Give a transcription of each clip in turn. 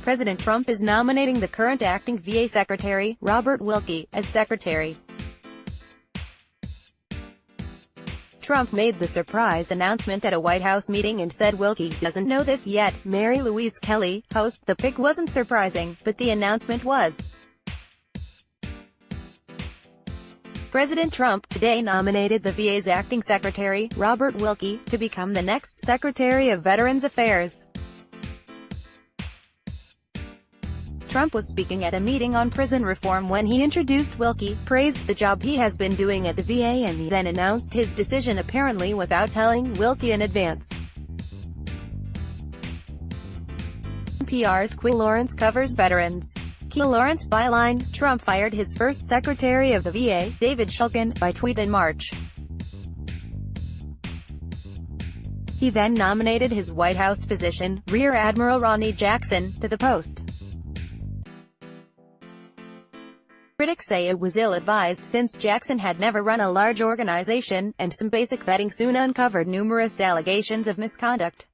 President Trump is nominating the current acting VA Secretary, Robert Wilkie, as Secretary. Trump made the surprise announcement at a White House meeting and said Wilkie doesn't know this yet. Mary Louise Kelly, host. The pick wasn't surprising, but the announcement was. President Trump today nominated the VA's acting secretary, Robert Wilkie, to become the next Secretary of Veterans Affairs. Trump was speaking at a meeting on prison reform when he introduced Wilkie, praised the job he has been doing at the VA, and he then announced his decision apparently without telling Wilkie in advance. NPR's Qui Lawrence covers veterans. Qui Lawrence byline: Trump fired his first Secretary of the VA, David Shulkin, by tweet in March. He then nominated his White House physician, Rear Admiral Ronnie Jackson, to the post. Critics say it was ill-advised since Jackson had never run a large organization, and some basic vetting soon uncovered numerous allegations of misconduct.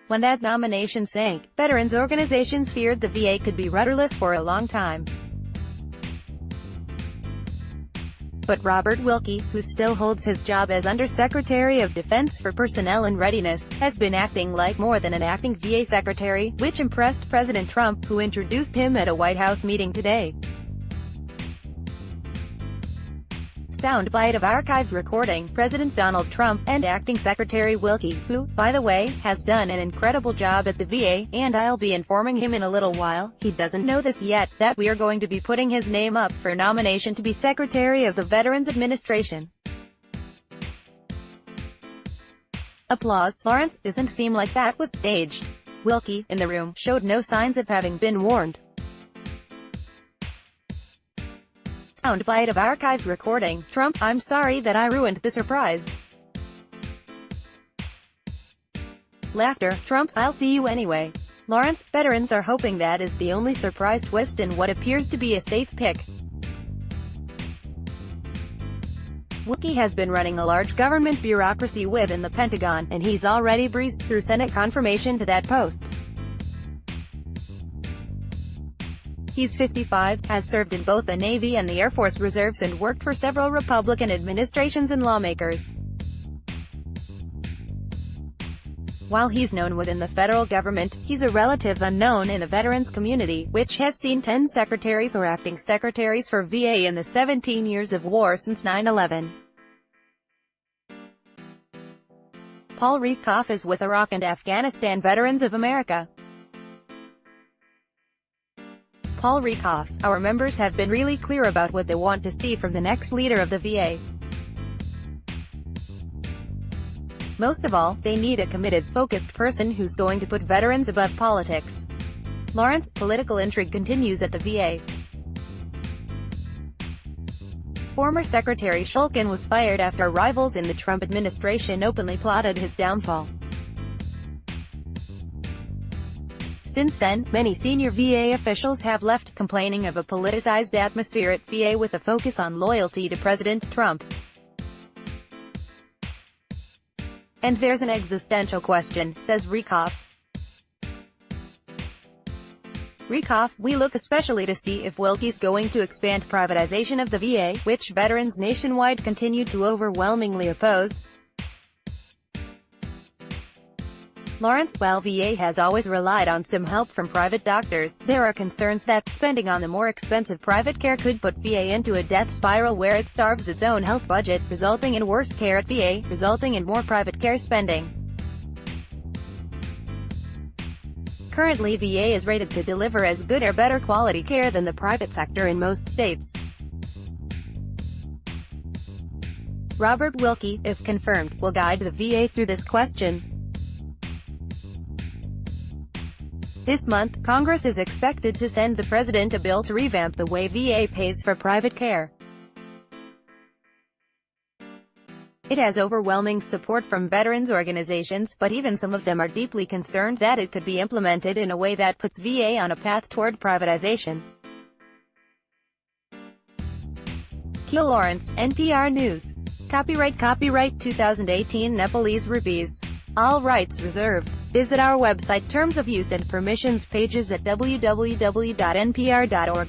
When that nomination sank, veterans organizations feared the VA could be rudderless for a long time. But Robert Wilkie, who still holds his job as Undersecretary of Defense for Personnel and Readiness, has been acting like more than an acting VA secretary, which impressed President Trump, who introduced him at a White House meeting today. Soundbite of archived recording: President Donald Trump, and Acting Secretary Wilkie, who, by the way, has done an incredible job at the VA, and I'll be informing him in a little while, he doesn't know this yet, that we are going to be putting his name up for nomination to be Secretary of the Veterans Administration. Applause. Lawrence, doesn't seem like that was staged. Wilkie, in the room, showed no signs of having been warned. Soundbite of archived recording: Trump, I'm sorry that I ruined the surprise. Laughter. Trump, I'll see you anyway. Lawrence, veterans are hoping that is the only surprise twist in what appears to be a safe pick. Wilkie has been running a large government bureaucracy within the Pentagon, and he's already breezed through Senate confirmation to that post. He's 55, has served in both the Navy and the Air Force Reserves, and worked for several Republican administrations and lawmakers. While he's known within the federal government, he's a relative unknown in the veterans community, which has seen 10 secretaries or acting secretaries for VA in the 17 years of war since 9/11. Paul Rieckhoff is with Iraq and Afghanistan Veterans of America. Paul Rieckhoff: our members have been really clear about what they want to see from the next leader of the VA. Most of all, they need a committed, focused person who's going to put veterans above politics. Lawrence: political intrigue continues at the VA. Former Secretary Shulkin was fired after rivals in the Trump administration openly plotted his downfall. Since then, many senior VA officials have left, complaining of a politicized atmosphere at VA with a focus on loyalty to President Trump. And there's an existential question, says Rieckhoff. Rieckhoff: we look especially to see if Wilkie's going to expand privatization of the VA, which veterans nationwide continue to overwhelmingly oppose. Lawrence: while VA has always relied on some help from private doctors, there are concerns that spending on the more expensive private care could put VA into a death spiral where it starves its own health budget, resulting in worse care at VA, resulting in more private care spending. Currently, VA is rated to deliver as good or better quality care than the private sector in most states. Robert Wilkie, if confirmed, will guide the VA through this question. This month, Congress is expected to send the president a bill to revamp the way VA pays for private care. It has overwhelming support from veterans organizations, but even some of them are deeply concerned that it could be implemented in a way that puts VA on a path toward privatization. Qui Lawrence, NPR News. Copyright 2018 Nepalese rupees. All rights reserved. Visit our website terms of use and permissions pages at www.npr.org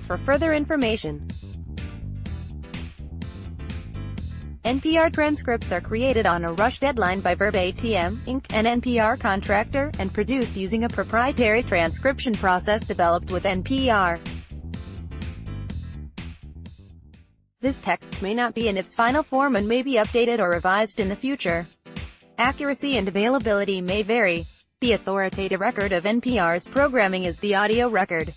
for further information. NPR transcripts are created on a rush deadline by Verbatim, Inc., an NPR contractor, and produced using a proprietary transcription process developed with NPR. This text may not be in its final form and may be updated or revised in the future. Accuracy and availability may vary. The authoritative record of NPR's programming is the audio record.